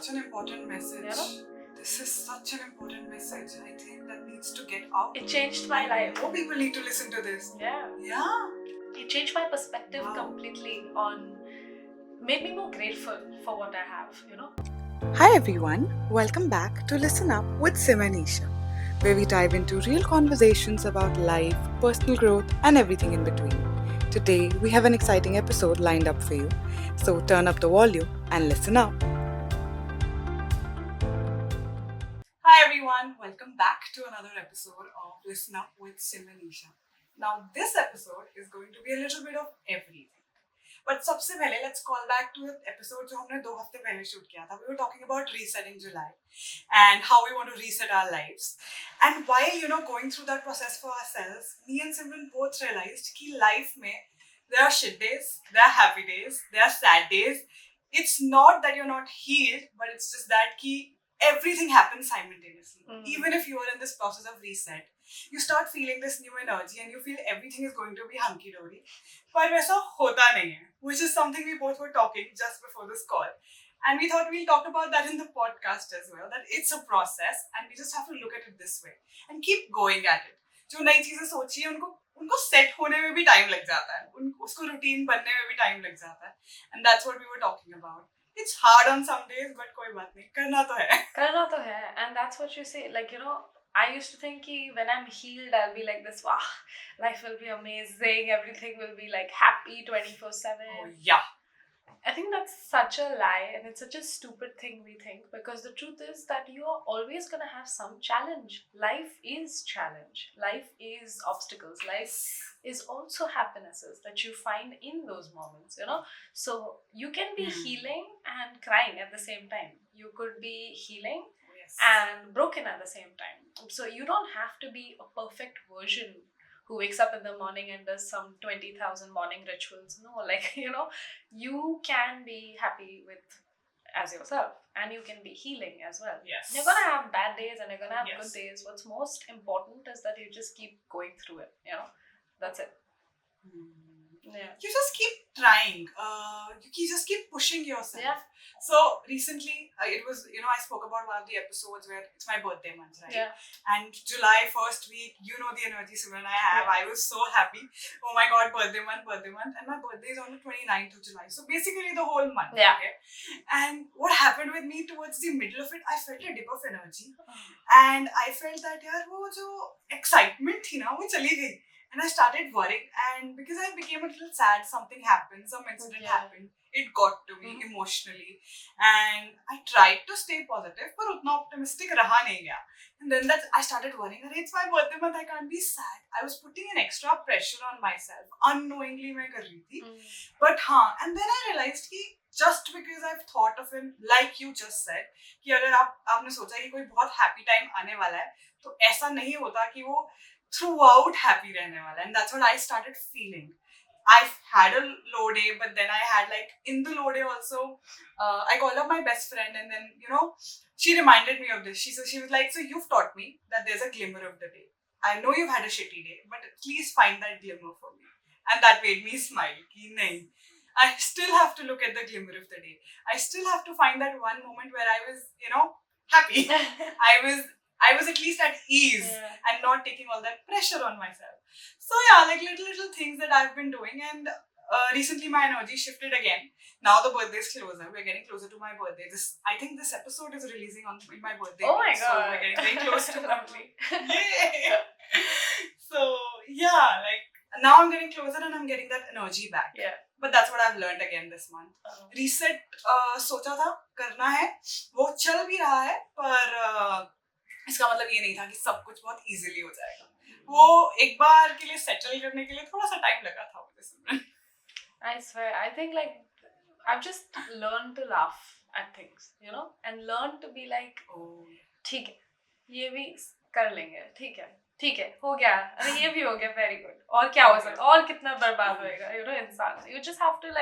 such an important message. This is such an important message. I think that needs to get out. It changed my life. More people need to listen to this. Yeah. It changed my perspective completely made me more grateful for what I have, Hi everyone, welcome back to Listen Up with Simran, where we dive into real conversations about life, personal growth, and everything in between. Today, we have an exciting episode lined up for you, so turn up the volume and listen up. Hi everyone, welcome back to another episode of Listen Up with Simran. Now, this episode is going to be a little bit of everything. But सबसे पहले let's call back to the episode जो हमने 2 हफ्ते पहले shoot किया था. We were talking about resetting July and how we want to reset our lives. And while going through that process for ourselves, me and Simran both realized कि life में there are shit days, there are happy days, there are sad days. It's not that you're not healed, but it's just that कि everything happens simultaneously. Even if you are in this process of reset, you start feeling this new energy and you feel everything is going to be hunky-dory. पर वैसा होता नहीं है, which is something we both were talking just before this call. And we thought we'll talk about that in the podcast as well, that it's a process and we just have to look at it this way and keep going at it. जो नई चीजें सोची है उनको set होने में भी time लग जाता है, उसको रूटीन बनने में भी टाइम लग जाता है. And that's what we were talking about. It's hard on some days, but कोई बात नहीं, करना तो है. And that's what you say, I used to think when I'm healed, I'll be like this, wow, life will be amazing, everything will be like happy 24/7. Oh, yeah. I think that's such a lie and it's such a stupid thing we think, because the truth is that you are always going to have some challenge. Life is challenge. Life is obstacles. Life is also happinesses that you find in those moments, So you can be healing and crying at the same time. You could be healing and broken at the same time. So you don't have to be a perfect version who wakes up in the morning and does some 20,000 morning rituals. No, you can be happy as yourself and you can be healing as well. Yes. You're going to have bad days and you're going to have good days. What's most important is that you just keep going through it, That's it. Yeah. You just keep trying. You just keep pushing yourself. Yeah. So recently, it was, I spoke about one of the episodes where it's my birthday month, right? Yeah. And July first week, the energy Simran I have. I was so happy. Oh my God, birthday month. And my birthday is on the 29th of July. So basically the whole month. Yeah. Okay? And what happened with me towards the middle of it, I felt a dip of energy. And I felt that, wo jo excitement thi na, wo chali gayi. And I started worrying, and because I became a little sad, something happened, some incident happened. It got to me emotionally, and I tried to stay positive, but utna optimistic raha nahi gaya. And then I started worrying, it's my birthday month, I can't be sad. I was putting an extra pressure on myself, unknowingly main kar rahi thi. But and then I realized कि just because I've thought of him, like you just said, कि अगर आपने सोचा कि कोई बहुत happy time आने वाला है, तो ऐसा नहीं होता कि वो throughout happy रहने वाला. And that's what I started feeling. I've had a low day, but then I had in the low day also, I called up my best friend and then, she reminded me of this. She was like, so you've taught me that there's a glimmer of the day. I know you've had a shitty day, but please find that glimmer for me. And that made me smile. Nahin, I still have to look at the glimmer of the day. I still have to find that one moment where I was, happy. I was at least at ease and not taking all that pressure on myself. So little things that I've been doing, and recently my energy shifted again. Now the birthday is closer. We're getting closer to my birthday. I think this episode is releasing on my birthday. Oh my God. So we're getting very close to lovely. Yay! So now I'm getting closer and I'm getting that energy back. Yeah. But that's what I've learned again this month. Reset सोचा था करना है, वो चल भी रहा है, पर इसका मतलब ये नहीं था कि सब कुछ बहुत easily हो जाएगा. वो एक बार के लिए settle करने के लिए थोड़ा सा time लगा था मुझे. I swear, I think I've just learned to laugh at things, and learn to be like, oh, ठीक है, ये भी कर लेंगे, ठीक है, हो गया, अरे ये भी हो गया, very good. और क्या हो सकता, और कितना बर्बाद होएगा, इंसान. You just have to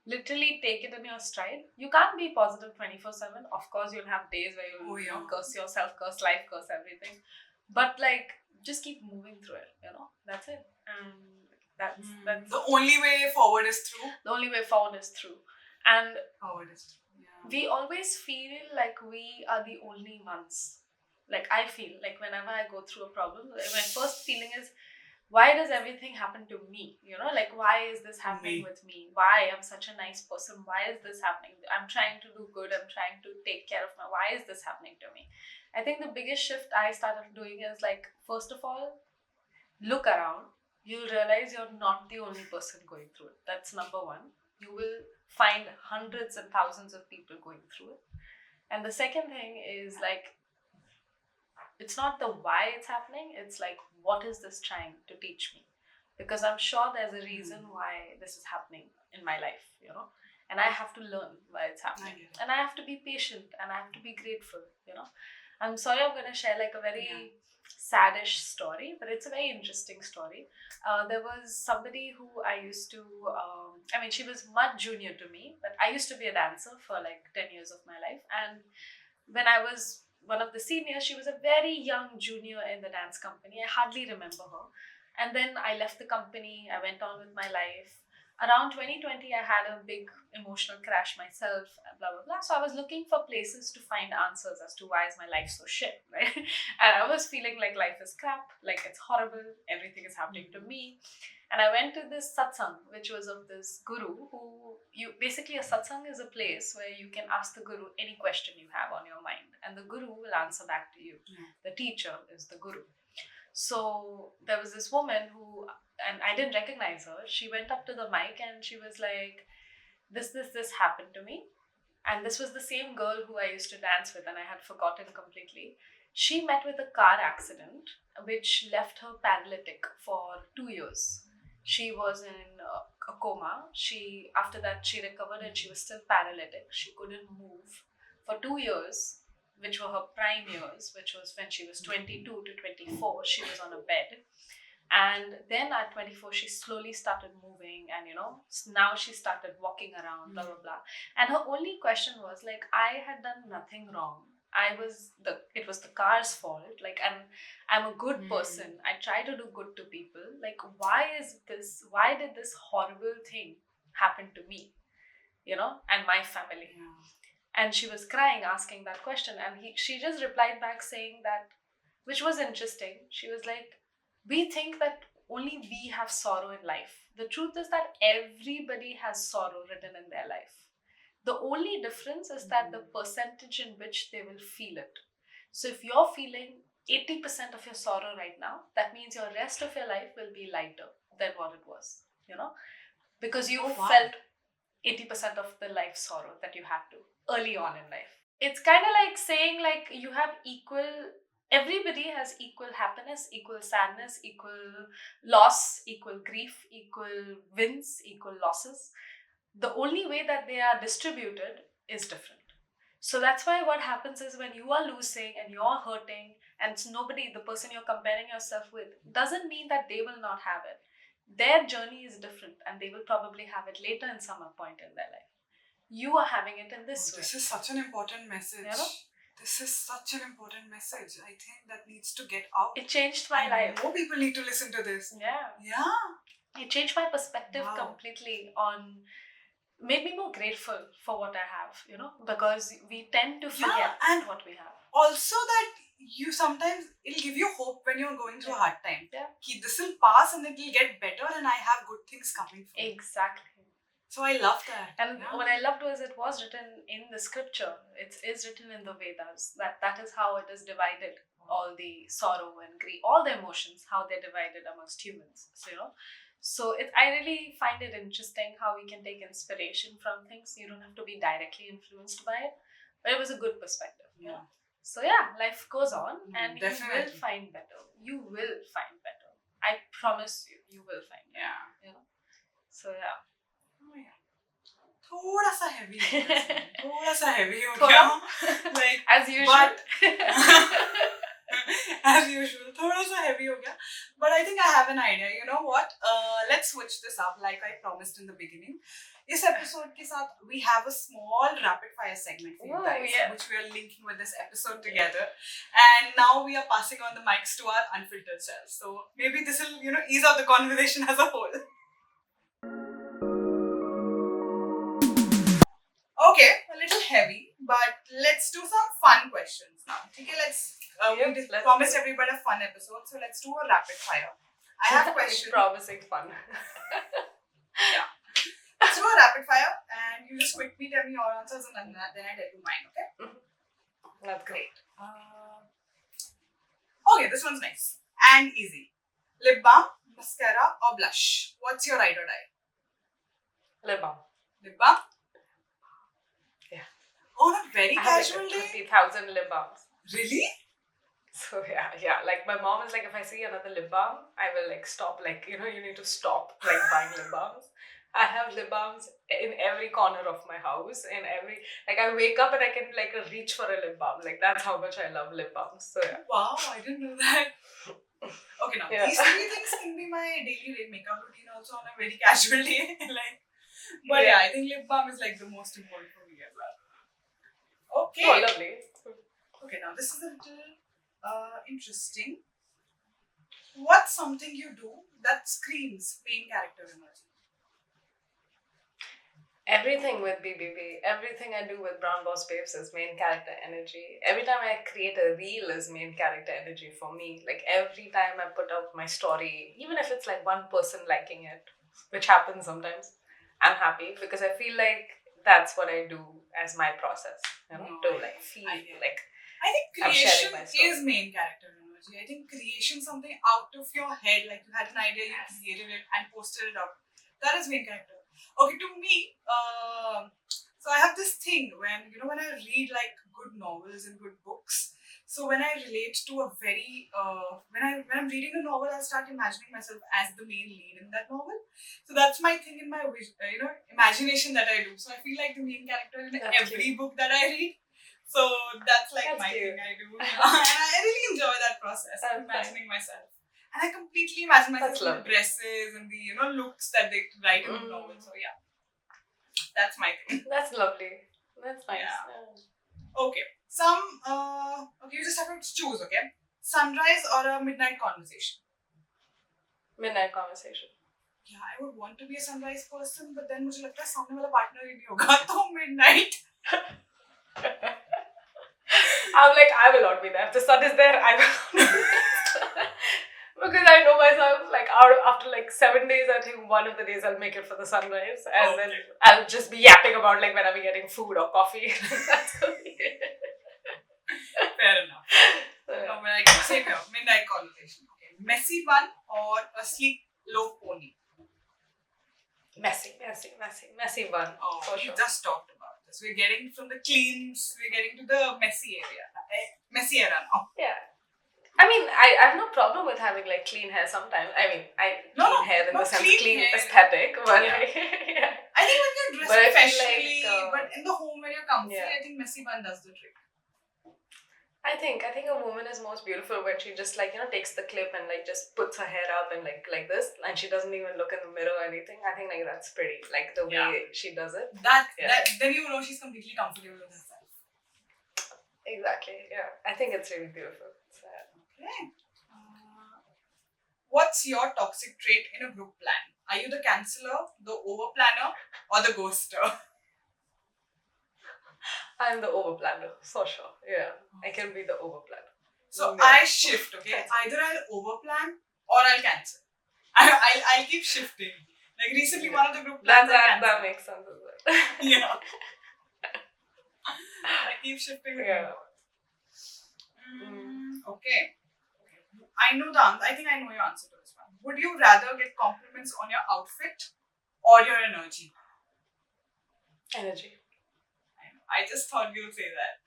literally take it in your stride. You can't be positive 24/7. Of course, you'll have days where you'll curse yourself, curse life, curse everything. But just keep moving through it, That's it. And that's the only way forward is through. The only way forward is through. And forward is through. Yeah. we always feel like we are the only ones. Like I feel like whenever I go through a problem, my first feeling is, why does everything happen to me? You know, like why is this happening with me? Why I'm such a nice person? Why is this happening? I'm trying to do good. I'm trying to take care of my. Why is this happening to me? I think the biggest shift I started doing is like, first of all, look around. You'll realize you're not the only person going through it. That's number one. You will find hundreds and thousands of people going through it. And the second thing is like, it's not the why it's happening, it's like, what is this trying to teach me? Because I'm sure there's a reason why this is happening in my life, you know, and I have to learn why it's happening. And I have to be patient and I have to be grateful, you know. I'm sorry, I'm going to share like a very saddish story, but it's a very interesting story. There was somebody who I used to, I mean, she was much junior to me, but I used to be a dancer for like 10 years of my life. And when I was one of the seniors, she was a very young junior in the dance company. I hardly remember her. And then I left the company, I went on with my life. Around 2020, I had a big emotional crash myself, blah, blah, blah. So I was looking for places to find answers as to why is my life so shit, right? And I was feeling like life is crap, like it's horrible, everything is happening to me. And I went to this satsang, which was of this guru who you basically, a satsang is a place where you can ask the guru any question you have on your mind, and the guru will answer back to you. The teacher is the guru. So there was this woman who, and I didn't recognize her. She went up to the mic and she was like, this happened to me. And this was the same girl who I used to dance with, and I had forgotten completely. She met with a car accident which left her paralytic for 2 years. She was in a coma. After that she recovered and she was still paralytic. She couldn't move for 2 years, which were her prime years, which was when she was 22 to 24. She was on a bed. And then at 24, she slowly started moving, and you know, now she started walking around, blah, blah, blah. And her only question was like, I had done nothing wrong. It was the car's fault. Like, I'm a good person. I try to do good to people. Like, why did this horrible thing happen to me, you know, and my family? And she was crying, asking that question. And she just replied back saying that, which was interesting. She was like, we think that only we have sorrow in life. The truth is that everybody has sorrow written in their life. The only difference is that the percentage in which they will feel it. So if you're feeling 80% of your sorrow right now, that means your rest of your life will be lighter than what it was, you know, because you felt 80% of the life sorrow that you had to early on in life. It's kind of like saying like you have everybody has equal happiness, equal sadness, equal loss, equal grief, equal wins, equal losses. The only way that they are distributed is different. So that's why what happens is when you are losing and you're hurting, and it's nobody, the person you're comparing yourself with, doesn't mean that they will not have it. Their journey is different and they will probably have it later in some point in their life. You are having it in this way. This is such an important message. You know? This is such an important message. I think that needs to get out. It changed my life. More people need to listen to this. Yeah. It changed my perspective completely on, made me more grateful for what I have, you know, because we tend to forget what we have. Also that you sometimes, it'll give you hope when you're going through a hard time. This will pass and it'll get better and I have good things coming for me. Exactly. So I love that. And what I loved was it was written in the scripture. It is written in the Vedas. That is how it is divided. All the sorrow and grief, all the emotions, how they're divided amongst humans. So, you know, I really find it interesting how we can take inspiration from things. You don't have to be directly influenced by it, but it was a good perspective. Yeah. So yeah, life goes on and definitely. You will find better. You will find better. I promise you, you will find better. Yeah. You know? So yeah. थोड़ा सा heavy हो गया like as usual as usual थोड़ा सा heavy हो गया, but I think I have an idea. You know what, let's switch this up like I promised in the beginning. इस episode के साथ we have a small rapid fire segment for you guys, which we are linking with this episode together, and now we are passing on the mics to our unfiltered selves, so maybe this will, you know, ease out the conversation as a whole. Okay, a little heavy, but let's do some fun questions now. Okay, let's. Yep, We let's promised do it. everybody a fun episode, so let's do a rapid fire. I have questions. Promising fun. Let's do a rapid fire, and you just quickly tell me your answers, and then I tell you mine. Okay? That's Great. Okay, this one's nice and easy. Lip balm, mascara, or blush? What's your ride or die? Lip balm. Lip balm? Yeah. On a very I have casual like day? 30,000 lip balms. Really? So yeah. Like my mom is like, if I see another lip balm, I will like stop. Like, you need to stop like buying lip balms. I have lip balms in every corner of my house. In every, like, I wake up and I can like reach for a lip balm. Like, that's how much I love lip balms. So yeah. Wow, I didn't know that. Okay, now these three things can be my daily makeup routine also on a very casual day. But yeah, I think lip balm is like the most important for me as well. Okay. Oh, lovely. Okay, now this is a little interesting. What's something you do that screams main character energy? Everything with BBB, everything I do with Brown Boss Babes is main character energy. Every time I create a reel is main character energy for me. Like every time I put up my story, even if it's like one person liking it, which happens sometimes, I'm happy because I feel like that's what I do as my process. To like feel like I think I'm sharing creation my story. is main character energy. I think creation something out of your head, like you had an idea, you created it and posted it up. That is main character. Okay, to me, so I have this thing when I read like good novels and good books. So when I relate to a very when I'm reading a novel, I start imagining myself as the main lead in that novel. So that's my thing in my imagination that I do. So I feel like the main character in every book that I read. So that's like my thing I do. And I really enjoy that process of imagining myself. And I completely imagine myself in the dresses and the looks that they write in the novel. So yeah, that's my thing. That's lovely. That's nice. Yeah. Okay. Okay, you just have to choose. Okay, sunrise or a midnight conversation. Midnight conversation. Yeah, I would want to be a sunrise person, but then मुझे लगता है सामने वाला partner ही नहीं होगा तो midnight. I'm like, I will not be there. If the sun is there, I will not be there. Because I know myself, like after like 7 days, I think one of the days I'll make it for the sunrise, and then I'll just be yapping about like when I'll be getting food or coffee. That's gonna be it. Fair enough. No, but I same here. Midnight conversation. Okay, messy bun or a sleek low pony. Messy bun. Oh, for sure. We just talked about this. We're getting from the cleans, we're getting to the messy area. Messy era now. Yeah. I mean, I have no problem with having like clean hair sometimes. I mean, clean hair in the sense clean aesthetic, but yeah. I think when you're dressed professionally, but in the home where you're comfy, I think messy bun does the trick. I think a woman is most beautiful when she just like takes the clip and like just puts her hair up and like this, and she doesn't even look in the mirror or anything. I think like that's pretty, like the way she does it. That then you know she's completely comfortable with herself. Exactly. Yeah, I think it's really beautiful. Okay. What's your toxic trait in a group plan? Are you the canceller, the over planner, or the ghoster? I'm the over planner, for sure. Yeah, I can be the over planner. So I shift, okay? Either I'll over plan or I'll cancel. I'll keep shifting. Like recently, one of the group plans that makes sense as well. Yeah. I keep shifting. Yeah. Okay. I know the answer. I think I know your answer to this one. Would you rather get compliments on your outfit or your energy? Energy. I just thought you'd say that.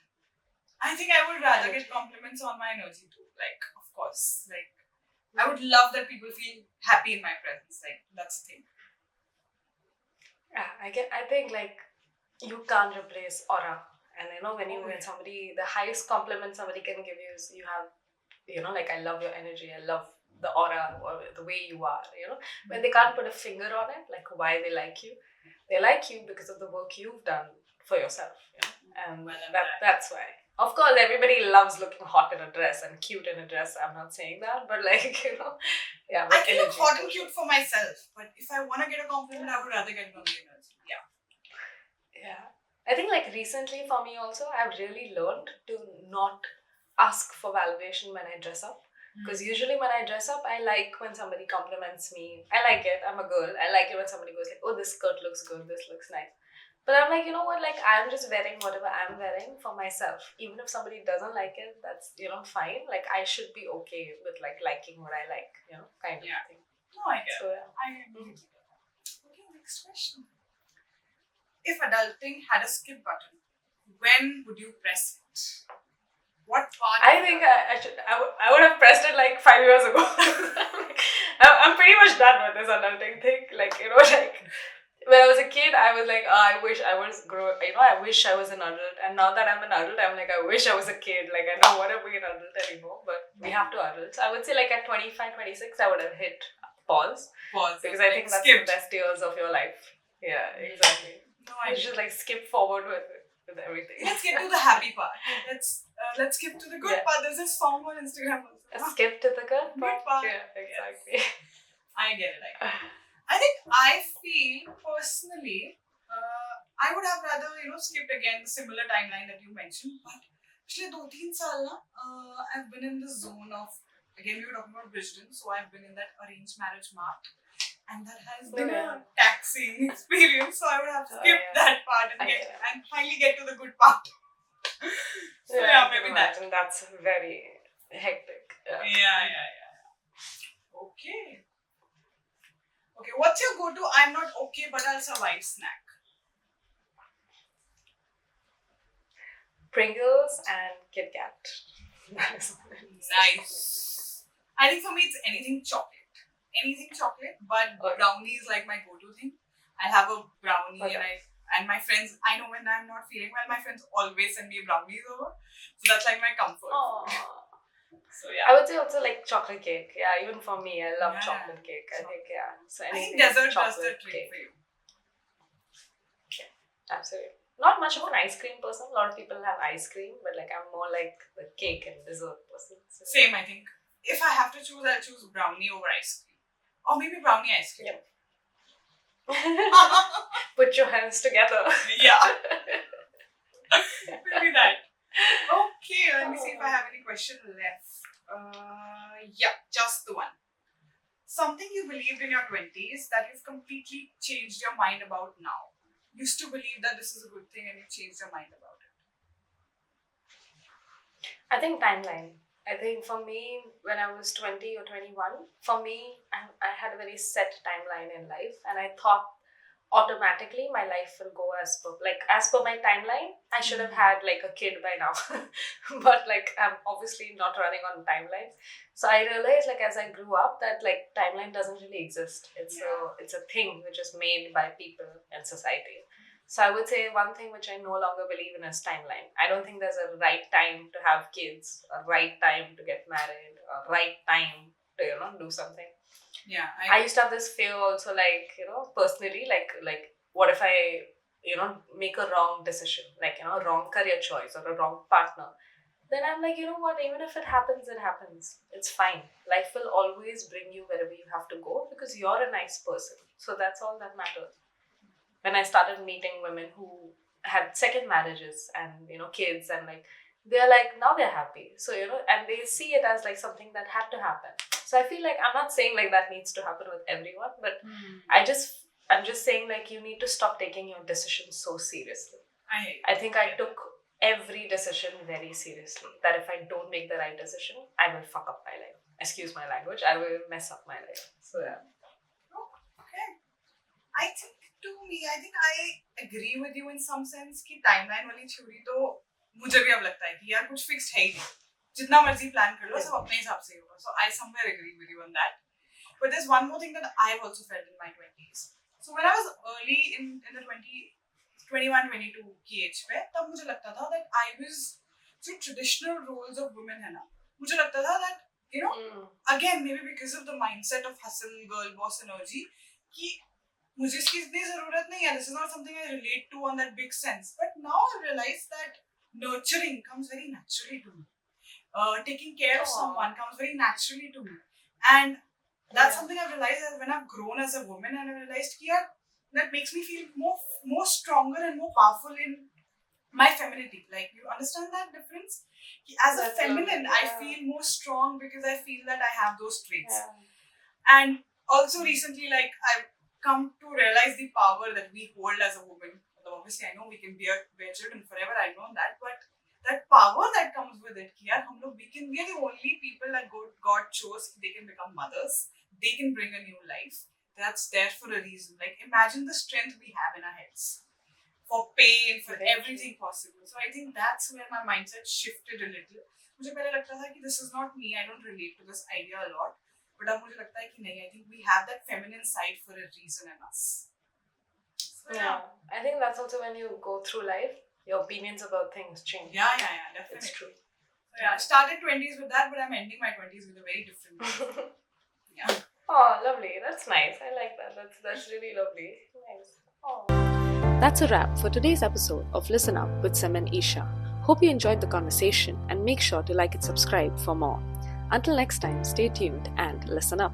I think I would rather get compliments on my energy too. Like, of course. Like, I would love that people feel happy in my presence. Like, that's the thing. Yeah, I think like you can't replace aura. And when somebody, the highest compliment somebody can give you is you have, like I love your energy. I love the aura or the way you are. When they can't put a finger on it, like why they like you. They like you because of the work you've done for yourself, and that's why. Of course, everybody loves looking hot in a dress and cute in a dress. I'm not saying that, but like yeah. But I can look hot and cute for myself, but if I want to get a compliment, I would rather get it on the energy. Yeah. Yeah. I think like recently for me also, I've really learned to not ask for validation when I dress up. Because usually when I dress up, I like when somebody compliments me. I like it. I'm a girl. I like it when somebody goes like, "Oh, this skirt looks good. This looks nice." But I'm like, you know what? Like I'm just wearing whatever I'm wearing for myself. Even if somebody doesn't like it, that's fine. Like I should be okay with like liking what I like. Kind of thing. No, I get So it. I agree. Okay, next question. If adulting had a skip button, when would you press it? What part? I think I would have pressed it like 5 years ago. I'm pretty much done with this adulting thing. Like like when I was a kid, I was like, oh, I wish I was I wish I was an adult. And now that I'm an adult, I'm like, I wish I was a kid. Like I don't want to be an adult anymore. But we have to adults. I would say like at 25, 26, I would have hit pause. Because I think that's the best years of your life. Yeah, exactly. No, I should like skip forward with everything. Let's get to the happy part. Let's skip to the good part. There's a song on Instagram also. Skip to the good part. Yeah, exactly. I get it. I think I feel personally, I would have rather skipped again the similar timeline that you mentioned. But पिछले 2-3 साल ना, I've been in the zone of, again we were talking about Brisbane, so I've been in that arranged marriage mark. And that has been a taxing experience, so I would have skipped that part and finally get to the good part. So maybe that. And that's very hectic. Yeah. Okay. Okay, what's your go-to I'm not okay but I'll survive snack? Pringles and Kit Kat. Nice. I think for me it's anything chocolate. But brownie is like my go-to thing. I'll have a brownie and my friends, I know when I'm not feeling well, my friends always send me brownies over. So that's like my comfort. So I would say also like chocolate cake. Yeah, even for me, I love chocolate cake. I think So I think dessert does the trick for you. Yeah, absolutely. Not much of an ice cream person. A lot of people have ice cream, but like I'm more like the cake and dessert person. So. Same, I think. If I have to choose, I'll choose brownie over ice cream. Or maybe brownie ice cream. Yep. Put your hands together. Yeah. Maybe that. Okay, let me see if I have any question left. Yeah, just the one. Something you believed in your 20s that you've completely changed your mind about now. Used to believe that this is a good thing and you changed your mind about it. I think timeline. I think for me, when I was 20 or 21, for me, I had a very set timeline in life, and I thought automatically my life will go as per my timeline. I should have had like a kid by now, but like I'm obviously not running on timelines. So I realized like as I grew up that like timeline doesn't really exist. It's a thing which is made by people and society. So I would say one thing which I no longer believe in is timeline. I don't think there's a right time to have kids, a right time to get married, a right time to do something. Yeah, I used to have this fear also, like personally, like what if I make a wrong decision, like a wrong career choice or a wrong partner. Then I'm like, you know what, even if it happens, it happens. It's fine. Life will always bring you wherever you have to go because you're a nice person. So that's all that matters. When I started meeting women who had second marriages and kids, and like they're like now they're happy. So and they see it as like something that had to happen. So I feel like I'm not saying like that needs to happen with everyone, but I'm just saying like you need to stop taking your decisions so seriously. I think I took every decision very seriously. That if I don't make the right decision, I will fuck up my life. Excuse my language. I will mess up my life. So yeah. Okay. I think I agree with you in some sense कि timeline वाली theory तो मुझे भी अब लगता है कि यार कुछ fixed है ही नहीं. जितना मर्जी plan कर लो सब अपने हिसाब से होगा. So I somewhere agree with you on that. But there's one more thing that I've also felt in my 20s. So when I was early in the 21-22 की age पे, तब मुझे लगता था that I was जो traditional roles of women है ना, मुझे लगता था that again maybe because of the mindset of hustle girl boss energy कि मुझे इसकी इतनी जरूरत नहीं है. This is not something I relate to on that big sense. But now I realize that nurturing comes very naturally to me. Taking care of someone comes very naturally to me. And that's something I've realized when I've grown as a woman, and I realized that makes me feel more stronger and more powerful in my femininity. Like, you understand that difference? As a That's feminine, lovely, I yeah. feel more strong because I feel that I have those traits. Yeah. And also recently, like, I've come to realize the power that we hold as a woman. Although obviously I know we can bear children forever, I know that, but that power that comes with it, we are the only people that God chose, they can become mothers, they can bring a new life. That's there for a reason. Like, imagine the strength we have in our heads for pain, for Very everything possible. So I think that's where my mindset shifted a little. मुझे पहले लगता था कि this is not me, I don't relate to this idea a lot. But अब मुझे लगता है कि नहीं, I think we have that feminine side for a reason in us. So Yeah, I think that's also when you go through life, your opinions about things change. Yeah, definitely. It's true. So yeah, I started 20s with that, but I'm ending my 20s with a very different one. Yeah. Oh, lovely. That's nice. I like that. That's really lovely. Nice. Oh. That's a wrap for today's episode of Listen Up with Sim and Isha. Hope you enjoyed the conversation and make sure to like and subscribe for more. Until next time, stay tuned and listen up.